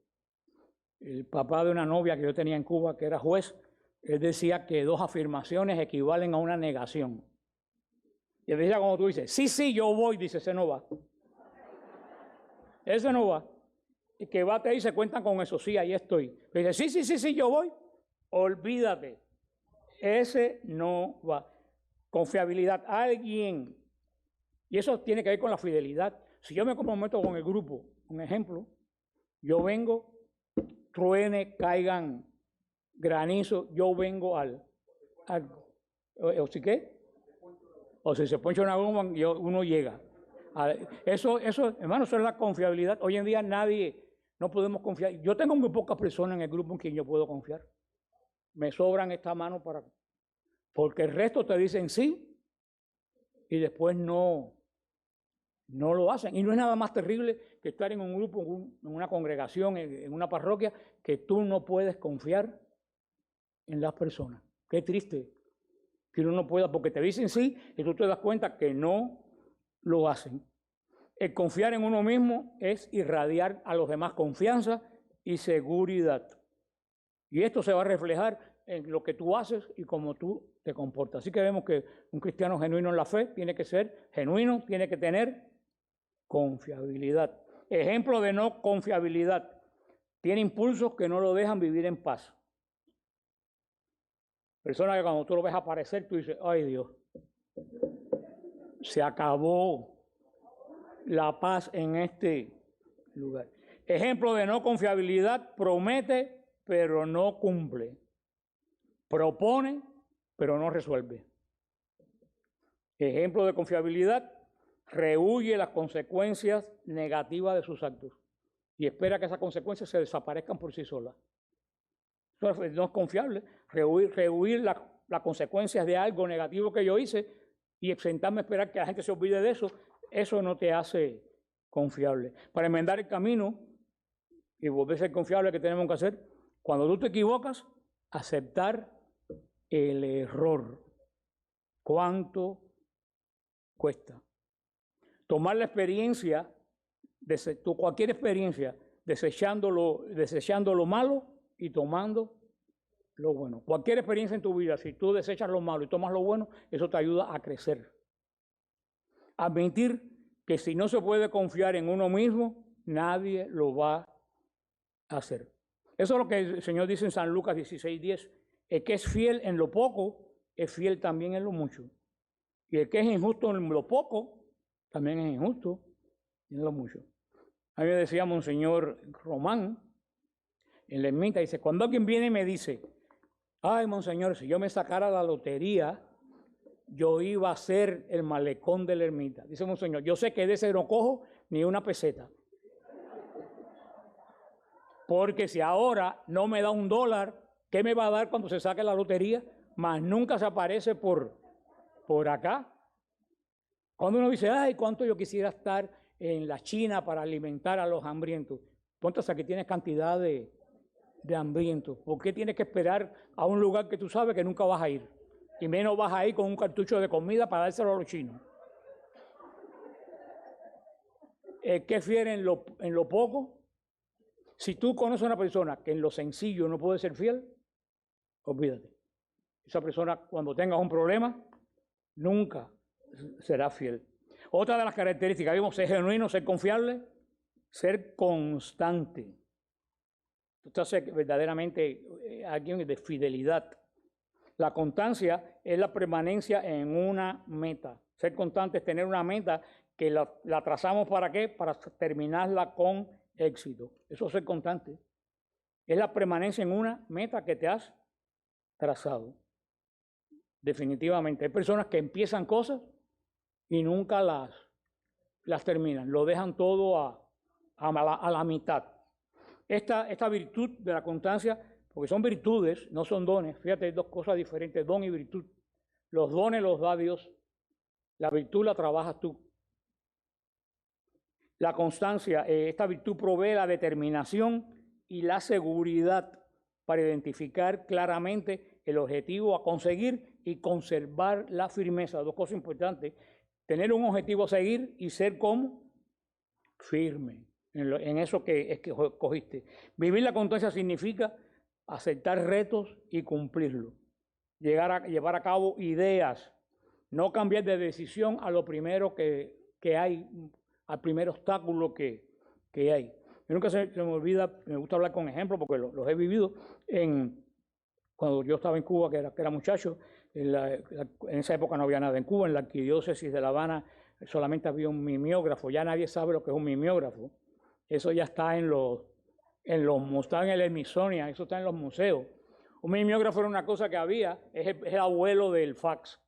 El papá de una novia que yo tenía en Cuba, que era juez, él decía que 2 afirmaciones equivalen a una negación. Y él decía, como tú dices, sí, yo voy, dice, ese no va. Ese no va. Y que va, te dice, cuentan con eso, sí, ahí estoy. Le dice, sí, yo voy. Olvídate. Ese no va. Confiabilidad. Alguien. Y eso tiene que ver con la fidelidad. Si yo me comprometo con el grupo, un ejemplo, yo vengo, truene, caigan granizo, yo vengo o si qué, o si se poncha una goma, uno llega. Eso, hermano, eso es la confiabilidad. Hoy en día no podemos confiar. Yo tengo muy pocas personas en el grupo en quien yo puedo confiar. Me sobran esta mano porque el resto te dicen sí y después no lo hacen. Y no es nada más terrible que estar en un grupo, en una congregación, en una parroquia, que tú no puedes confiar en las personas. Qué triste que uno no pueda, porque te dicen sí y tú te das cuenta que no lo hacen. El confiar en uno mismo es irradiar a los demás confianza y seguridad. Y esto se va a reflejar en lo que tú haces y cómo tú te comportas. Así que vemos que un cristiano genuino en la fe tiene que ser genuino, tiene que tener confiabilidad. Ejemplo de no confiabilidad. Tiene impulsos que no lo dejan vivir en paz. Persona que cuando tú lo ves aparecer, tú dices, ay Dios, se acabó la paz en este lugar. Ejemplo de no confiabilidad: promete, pero no cumple. Propone, pero no resuelve. Ejemplo de confiabilidad: rehúye las consecuencias negativas de sus actos y espera que esas consecuencias se desaparezcan por sí solas. No es confiable. Rehuir las consecuencias de algo negativo que yo hice y sentarme a esperar que la gente se olvide de eso, eso no te hace confiable. Para enmendar el camino y volver a ser confiable, ¿qué tenemos que hacer? Cuando tú te equivocas, aceptar el error. ¿Cuánto cuesta? Tomar la experiencia, cualquier experiencia, desechando lo malo y tomando lo bueno. Cualquier experiencia en tu vida, si tú desechas lo malo y tomas lo bueno, eso te ayuda a crecer. Admitir que si no se puede confiar en uno mismo, nadie lo va a hacer. Eso es lo que el Señor dice en San Lucas 16:10. El que es fiel en lo poco, es fiel también en lo mucho. Y el que es injusto en lo poco, también es injusto en lo mucho. A mí me decía Monseñor Román, en la ermita, dice, cuando alguien viene y me dice, ay, Monseñor, si yo me sacara la lotería, yo iba a ser el malecón de la ermita. Dice Monseñor, yo sé que de ese no cojo ni una peseta. Porque si ahora no me da $1, ¿qué me va a dar cuando se saque la lotería? Más nunca se aparece por acá. Cuando uno dice, ay, cuánto yo quisiera estar en la China para alimentar a los hambrientos. Ponte hasta que tienes cantidad de hambrientos. ¿Por qué tienes que esperar a un lugar que tú sabes que nunca vas a ir? Y menos vas a ir con un cartucho de comida para dárselo a los chinos. El que es fiel en lo poco. Si tú conoces a una persona que en lo sencillo no puede ser fiel, olvídate. Esa persona, cuando tenga un problema, nunca será fiel. Otra de las características, vimos, ser genuino, ser confiable, ser constante. Entonces, verdaderamente alguien de fidelidad. La constancia es la permanencia en una meta. Ser constante es tener una meta que la trazamos ¿para qué? Para terminarla con éxito. Eso es ser constante. Es la permanencia en una meta que te has trazado. Definitivamente. Hay personas que empiezan cosas y nunca las terminan. Lo dejan todo a la mitad. Esta virtud de la constancia, porque son virtudes, no son dones. Fíjate, hay dos cosas diferentes, don y virtud. Los dones los da Dios. La virtud la trabajas tú. La constancia, esta virtud provee la determinación y la seguridad para identificar claramente el objetivo a conseguir y conservar la firmeza. Dos cosas importantes. Tener un objetivo a seguir y ser como firme en eso que cogiste. Vivir la constancia significa aceptar retos y cumplirlos. Llevar a cabo ideas. No cambiar de decisión a lo primero que hay, al primer obstáculo que hay. Yo nunca se me olvida, me gusta hablar con ejemplos porque los he vivido cuando yo estaba en Cuba, que era muchacho. En esa época no había nada en Cuba. En la arquidiócesis de La Habana solamente había un mimeógrafo. Ya nadie sabe lo que es un mimeógrafo. Eso ya está está en el Smithsonian, eso está en los museos. Un mimeógrafo era una cosa que había, es el abuelo del fax.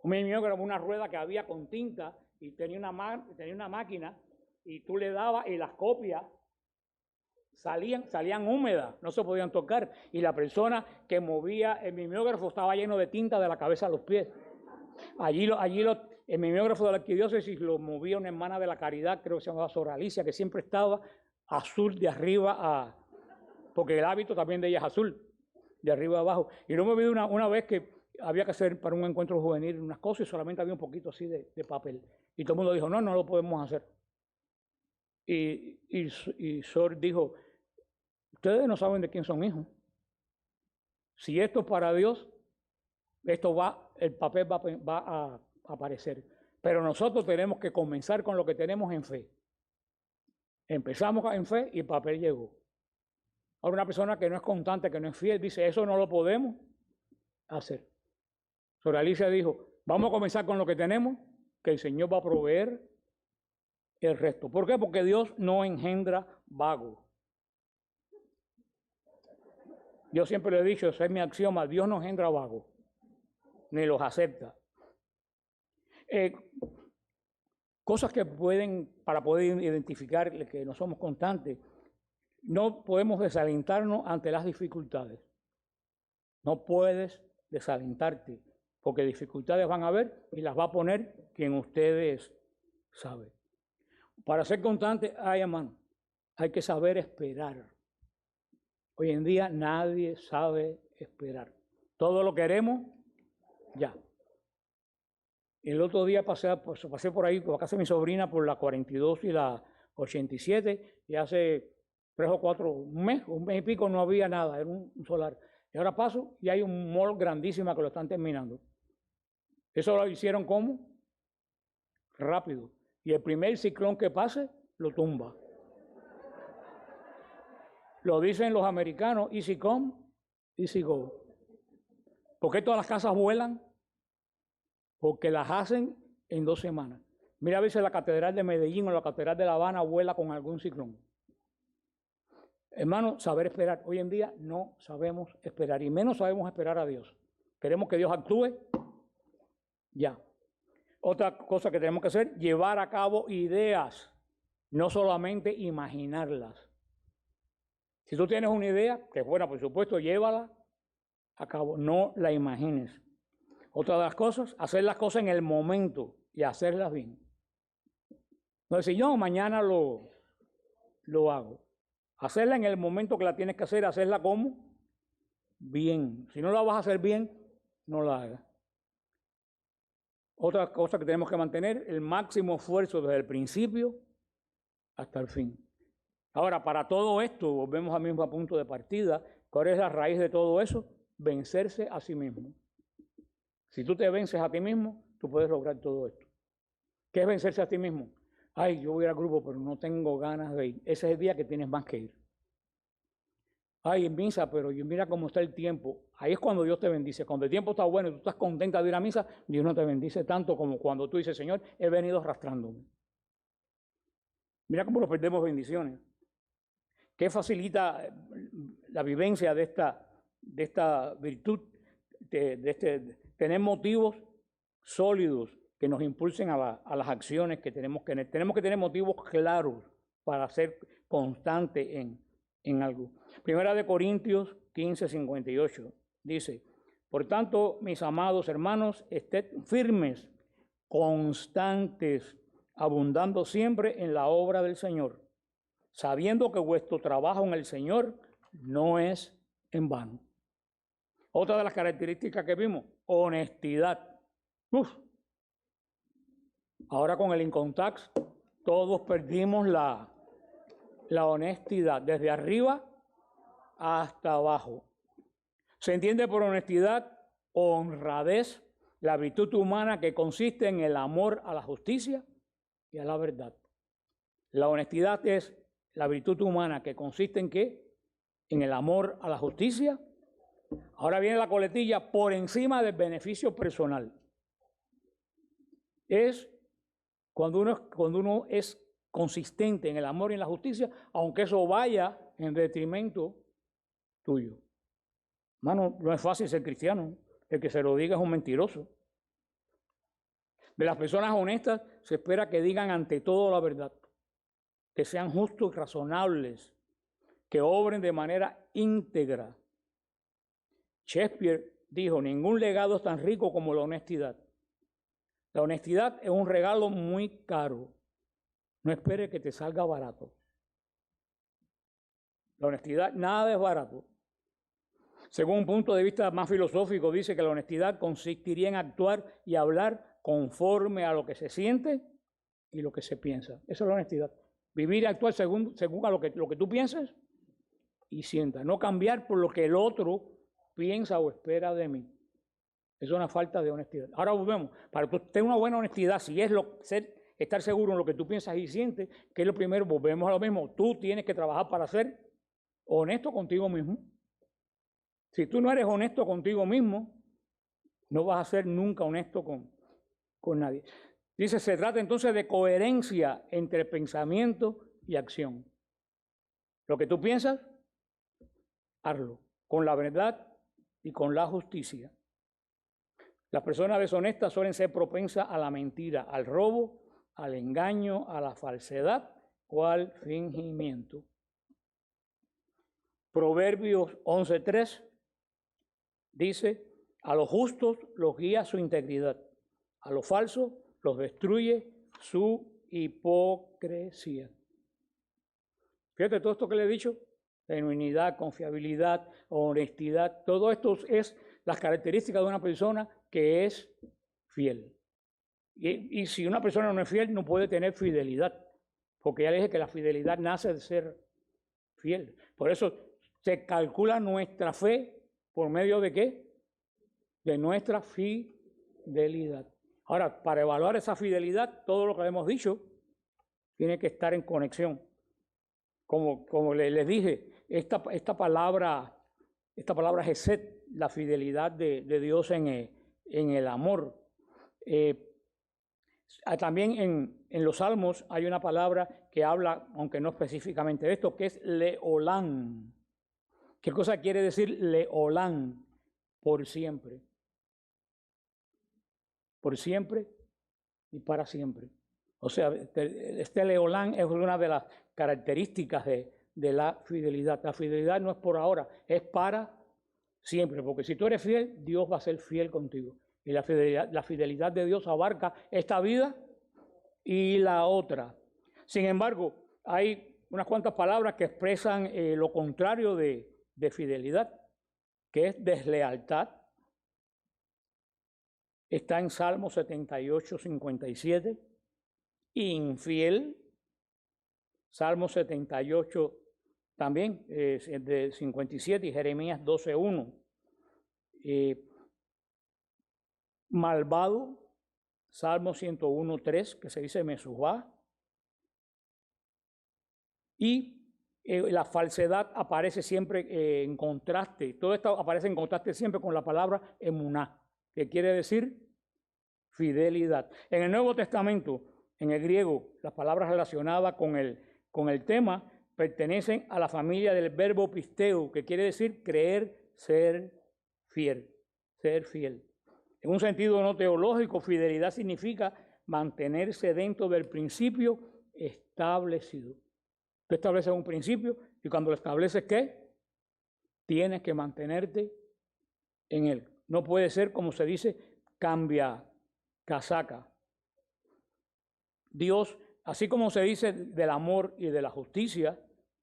Un mimeógrafo, una rueda que había con tinta y tenía una máquina y tú le dabas y las copias salían húmedas, no se podían tocar. Y la persona que movía el mimeógrafo estaba lleno de tinta de la cabeza a los pies. El mimeógrafo de la arquidiócesis lo movía una hermana de la Caridad, creo que se llamaba Sor Alicia, que siempre estaba azul de arriba porque el hábito también de ella es azul, de arriba a abajo. Y luego me vi una vez que había que hacer para un encuentro juvenil unas cosas y solamente había un poquito así de papel. Y todo el mundo dijo, no lo podemos hacer. Y Sor dijo, ustedes no saben de quién son hijos. Si esto es para Dios, el papel va a aparecer. Pero nosotros tenemos que comenzar con lo que tenemos en fe. Empezamos en fe y el papel llegó. Ahora una persona que no es constante, que no es fiel, dice, eso no lo podemos hacer. Sora Alicia dijo, vamos a comenzar con lo que tenemos, que el Señor va a proveer el resto. ¿Por qué? Porque Dios no engendra vagos. Yo siempre le he dicho, ese es mi axioma, Dios no engendra vagos, ni los acepta. Cosas que para poder identificar que no somos constantes, no podemos desalentarnos ante las dificultades. No puedes desalentarte, porque dificultades van a haber y las va a poner quien ustedes saben. Para ser constante, hermano, hay que saber esperar. Hoy en día nadie sabe esperar. Todo lo queremos ya. El otro día pasé por ahí, por casa de mi sobrina, por la 42 y la 87, y hace 3 o 4, un mes y pico no había nada, era un solar. Y ahora paso y hay un mall grandísima que lo están terminando. Eso lo hicieron ¿cómo? Rápido. Y el primer ciclón que pase, lo tumba. Lo dicen los americanos, easy come, easy go. ¿Por qué todas las casas vuelan? Porque las hacen en 2 semanas. Mira a veces la Catedral de Medellín o la Catedral de La Habana vuela con algún ciclón. Hermano, saber esperar. Hoy en día no sabemos esperar y menos sabemos esperar a Dios. Queremos que Dios actúe ya. Otra cosa que tenemos que hacer, llevar a cabo ideas, no solamente imaginarlas. Si tú tienes una idea, que es buena, por supuesto, llévala a cabo, no la imagines. Otra de las cosas, hacer las cosas en el momento y hacerlas bien. No decir, yo mañana lo hago. Hacerla en el momento que la tienes que hacer, hacerla como bien. Si no la vas a hacer bien, no la hagas. Otra cosa que tenemos que mantener, el máximo esfuerzo desde el principio hasta el fin. Ahora, para todo esto, volvemos al mismo punto de partida. ¿Cuál es la raíz de todo eso? Vencerse a sí mismo. Si tú te vences a ti mismo, tú puedes lograr todo esto. ¿Qué es vencerse a ti mismo? Ay, yo voy al grupo, pero no tengo ganas de ir. Ese es el día que tienes más que ir. Ay, en misa, pero mira cómo está el tiempo. Ahí es cuando Dios te bendice. Cuando el tiempo está bueno y tú estás contenta de ir a misa, Dios no te bendice tanto como cuando tú dices, Señor, he venido arrastrándome. Mira cómo nos perdemos bendiciones. ¿Qué facilita la vivencia de esta virtud? Tener motivos sólidos que nos impulsen a las acciones que tenemos que tener. Tenemos que tener motivos claros para ser constantes en algo. Primera de Corintios 15:58 dice, por tanto, mis amados hermanos, estén firmes, constantes, abundando siempre en la obra del Señor, sabiendo que vuestro trabajo en el Señor no es en vano. Otra de las características que vimos, honestidad. Ahora con el income tax, todos perdimos la honestidad, desde arriba hasta abajo. Se entiende por honestidad, honradez, la virtud humana que consiste en el amor a la justicia y a la verdad. La honestidad es la virtud humana que consiste en ¿qué? En el amor a la justicia. Ahora viene la coletilla, por encima del beneficio personal. Es cuando uno es consistente en el amor y en la justicia, aunque eso vaya en detrimento tuyo. Hermano, no es fácil ser cristiano. El que se lo diga es un mentiroso. De las personas honestas se espera que digan ante todo la verdad, que sean justos y razonables, que obren de manera íntegra. Shakespeare dijo, ningún legado es tan rico como la honestidad. La honestidad es un regalo muy caro. No espere que te salga barato. La honestidad, nada es barato. Según un punto de vista más filosófico, dice que la honestidad consistiría en actuar y hablar conforme a lo que se siente y lo que se piensa. Esa es la honestidad. Vivir y actuar según a lo que tú pienses y sientas. No cambiar por lo que el otro piensa o espera de mí. Es una falta de honestidad. Ahora volvemos. Para tener una buena honestidad, si es estar seguro en lo que tú piensas y sientes, que es lo primero, volvemos a lo mismo. Tú tienes que trabajar para ser honesto contigo mismo. Si tú no eres honesto contigo mismo, no vas a ser nunca honesto con nadie. Dice, se trata entonces de coherencia entre pensamiento y acción. Lo que tú piensas, hazlo con la verdad y con la justicia. Las personas deshonestas suelen ser propensas a la mentira, al robo, al engaño, a la falsedad o al fingimiento. Proverbios 11:3 dice, a los justos los guía su integridad, a los falsos los destruye su hipocresía. Fíjate todo esto que le he dicho, genuinidad, confiabilidad, honestidad, todo esto es las características de una persona que es fiel. Y si una persona no es fiel, no puede tener fidelidad, porque ya le dije que la fidelidad nace de ser fiel. Por eso se calcula nuestra fe por medio de ¿qué? De nuestra fidelidad. Ahora, para evaluar esa fidelidad, todo lo que hemos dicho tiene que estar en conexión. Como les dije, esta palabra Gesed, la fidelidad de Dios en el amor. También en los Salmos hay una palabra que habla, aunque no específicamente de esto, que es Leolán. ¿Qué cosa quiere decir Leolán? Por siempre. Por siempre y para siempre. O sea, este Leolán es una de las características de la fidelidad. La fidelidad no es por ahora, es para siempre. Porque si tú eres fiel, Dios va a ser fiel contigo. Y la fidelidad de Dios abarca esta vida y la otra. Sin embargo, hay unas cuantas palabras que expresan lo contrario de fidelidad, que es deslealtad. Está en Salmo 78, 57. Infiel. Salmo 78 también, de 57, y Jeremías 12, 1. Malvado. Salmo 101, 3, que se dice Mesubá. Y la falsedad aparece siempre en contraste. Todo esto aparece en contraste siempre con la palabra emuná, que quiere decir fidelidad. En el Nuevo Testamento, en el griego, las palabras relacionadas con el tema pertenecen a la familia del verbo pisteo, que quiere decir creer, ser fiel, ser fiel. En un sentido no teológico, fidelidad significa mantenerse dentro del principio establecido. Tú estableces un principio y cuando lo estableces, ¿qué? Tienes que mantenerte en él. No puede ser, como se dice, cambia casaca. Dios, así como se dice del amor y de la justicia,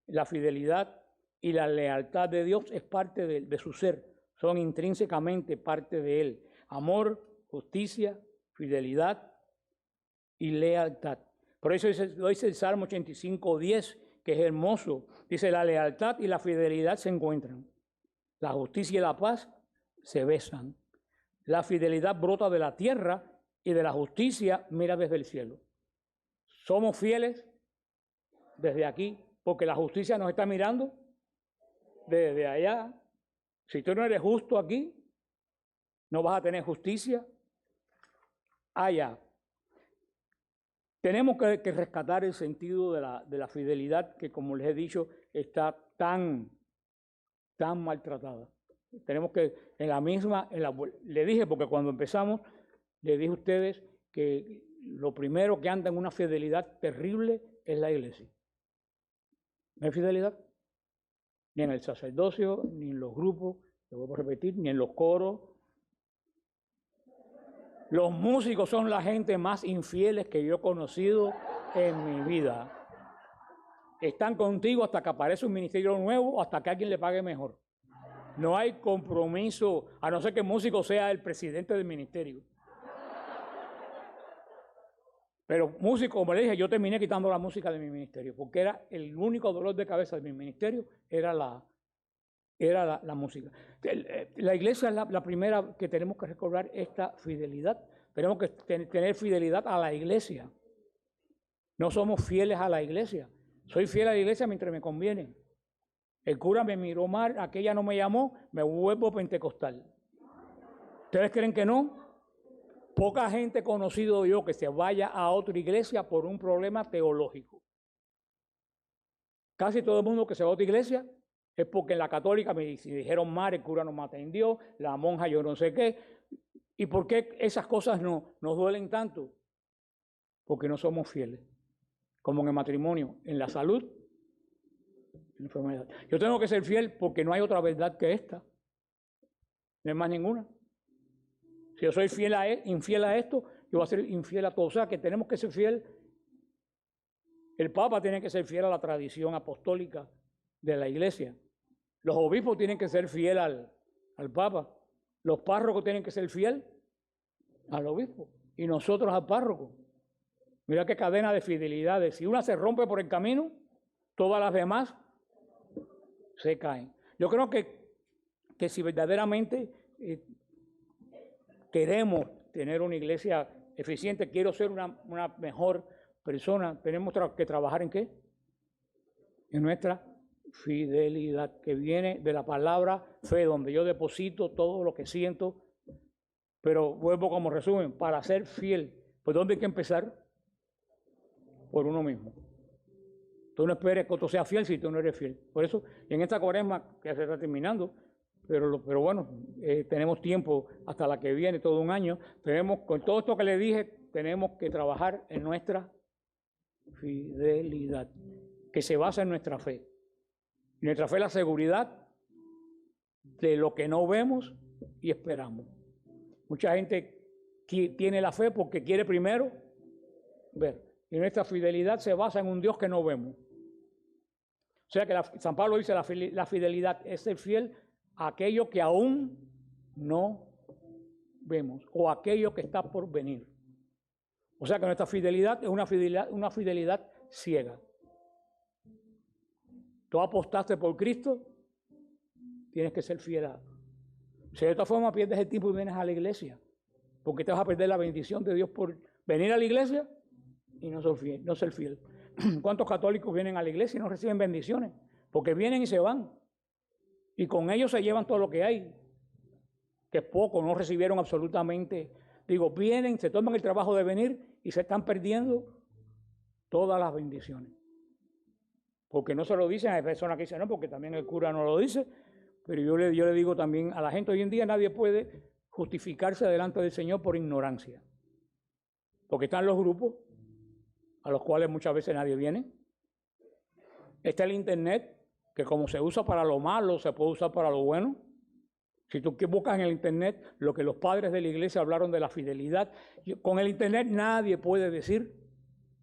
la fidelidad y la lealtad de Dios es parte de su ser, son intrínsecamente parte de él. Amor, justicia, fidelidad y lealtad. Por eso lo dice el Salmo 85, 10, que es hermoso. Dice, la lealtad y la fidelidad se encuentran. La justicia y la paz se besan. La fidelidad brota de la tierra y de la justicia mira desde el cielo. Somos fieles desde aquí, porque la justicia nos está mirando desde allá. Si tú no eres justo aquí, no vas a tener justicia allá. Tenemos que rescatar el sentido de la fidelidad que, como les he dicho, está tan maltratada. Tenemos que, le dije, porque cuando empezamos, le dije a ustedes que lo primero que anda en una fidelidad terrible es la iglesia. No hay fidelidad, ni en el sacerdocio, ni en los grupos, lo vuelvo a repetir, ni en los coros. Los músicos son la gente más infieles que yo he conocido en mi vida. Están contigo hasta que aparece un ministerio nuevo o hasta que alguien le pague mejor. No hay compromiso, a no ser que el músico sea el presidente del ministerio. Pero músico, como le dije, yo terminé quitando la música de mi ministerio, porque era el único dolor de cabeza de mi ministerio, era la música. La iglesia es la primera que tenemos que recobrar esta fidelidad. Tenemos que tener fidelidad a la iglesia. No somos fieles a la iglesia. Soy fiel a la iglesia mientras me conviene. El cura me miró mal, aquella no me llamó, me vuelvo pentecostal. ¿Ustedes creen que no? Poca gente he conocido yo que se vaya a otra iglesia por un problema teológico. Casi todo el mundo que se va a otra iglesia es porque en la católica me dijeron mal, el cura no me atendió, la monja yo no sé qué. ¿Y por qué esas cosas nos duelen tanto? Porque no somos fieles. Como en el matrimonio, en la salud, en la enfermedad. Yo tengo que ser fiel porque no hay otra verdad que esta. No hay más ninguna. Si yo soy infiel a esto, yo voy a ser infiel a todo. O sea, que tenemos que ser fiel. El Papa tiene que ser fiel a la tradición apostólica de la Iglesia. Los obispos tienen que ser fiel al Papa. Los párrocos tienen que ser fiel al obispo. Y nosotros al párroco. Mira qué cadena de fidelidades. Si una se rompe por el camino, todas las demás se caen. Yo creo que si verdaderamente queremos tener una iglesia eficiente, quiero ser una mejor persona, tenemos que trabajar ¿en qué? En nuestra fidelidad, que viene de la palabra fe, donde yo deposito todo lo que siento. Pero vuelvo como resumen, para ser fiel, ¿pues dónde hay que empezar? Por uno mismo. Tú no esperes que otro sea fiel si tú no eres fiel. Por eso, en esta cuaresma que se está terminando, pero bueno, tenemos tiempo hasta la que viene, todo un año, con todo esto que le dije, tenemos que trabajar en nuestra fidelidad, que se basa en nuestra fe. Y nuestra fe es la seguridad de lo que no vemos y esperamos. Mucha gente tiene la fe porque quiere primero ver. Y nuestra fidelidad se basa en un Dios que no vemos. O sea que San Pablo dice la fidelidad es ser fiel a aquello que aún no vemos o aquello que está por venir. O sea que nuestra fidelidad es una fidelidad ciega. Tú apostaste por Cristo, tienes que ser fiel a. Si de esta forma pierdes el tiempo y vienes a la iglesia, porque te vas a perder la bendición de Dios por venir a la iglesia y no ser fiel. ¿Cuántos católicos vienen a la iglesia y no reciben bendiciones? Porque vienen y se van. Y con ellos se llevan todo lo que hay, que es poco, no recibieron absolutamente. Vienen, se toman el trabajo de venir y se están perdiendo todas las bendiciones. Porque no se lo dicen, hay personas que dicen no, porque también el cura no lo dice, pero yo le digo también a la gente, hoy en día nadie puede justificarse delante del Señor por ignorancia. Porque están los grupos, a los cuales muchas veces nadie viene. Está el internet, que como se usa para lo malo, se puede usar para lo bueno. Si tú buscas en el internet lo que los padres de la iglesia hablaron de la fidelidad, con el internet nadie puede decir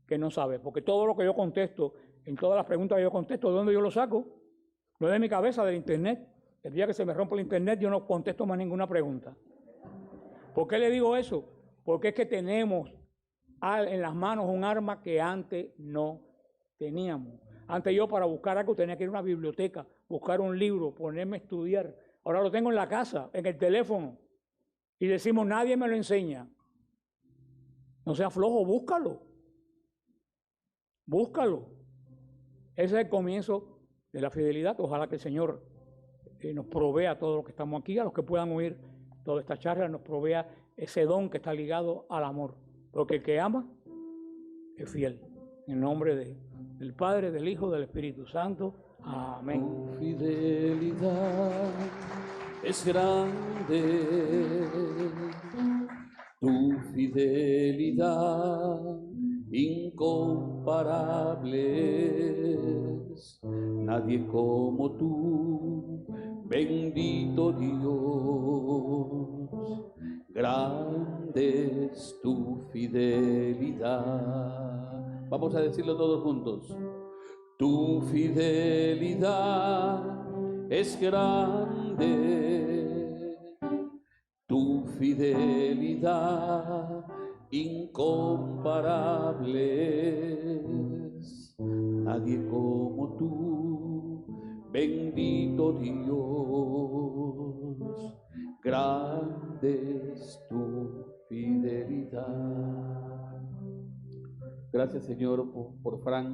que no sabe, porque todo lo que yo contesto, en todas las preguntas que yo contesto, ¿de dónde yo lo saco? No es de mi cabeza, del internet. El día que se me rompe el internet, yo no contesto más ninguna pregunta. ¿Por qué le digo eso? Porque es que tenemos en las manos un arma que antes no teníamos. Antes yo para buscar algo tenía que ir a una biblioteca, buscar un libro, ponerme a estudiar. Ahora lo tengo en la casa, en el teléfono. Y decimos, nadie me lo enseña. No sea flojo, búscalo. Búscalo. Ese es el comienzo de la fidelidad. Ojalá que el Señor nos provea a todos los que estamos aquí, a los que puedan oír toda esta charla, nos provea ese don que está ligado al amor. Porque el que ama es fiel. En nombre del Padre, del Hijo, del Espíritu Santo. Amén. Tu fidelidad es grande, tu fidelidad incomparable. Nadie como tú, bendito Dios, grande es tu fidelidad. Vamos a decirlo todos juntos. Tu fidelidad es grande, tu fidelidad incomparable. Nadie como tú, bendito Dios, grande es tu fidelidad. Gracias, Señor, por Frank.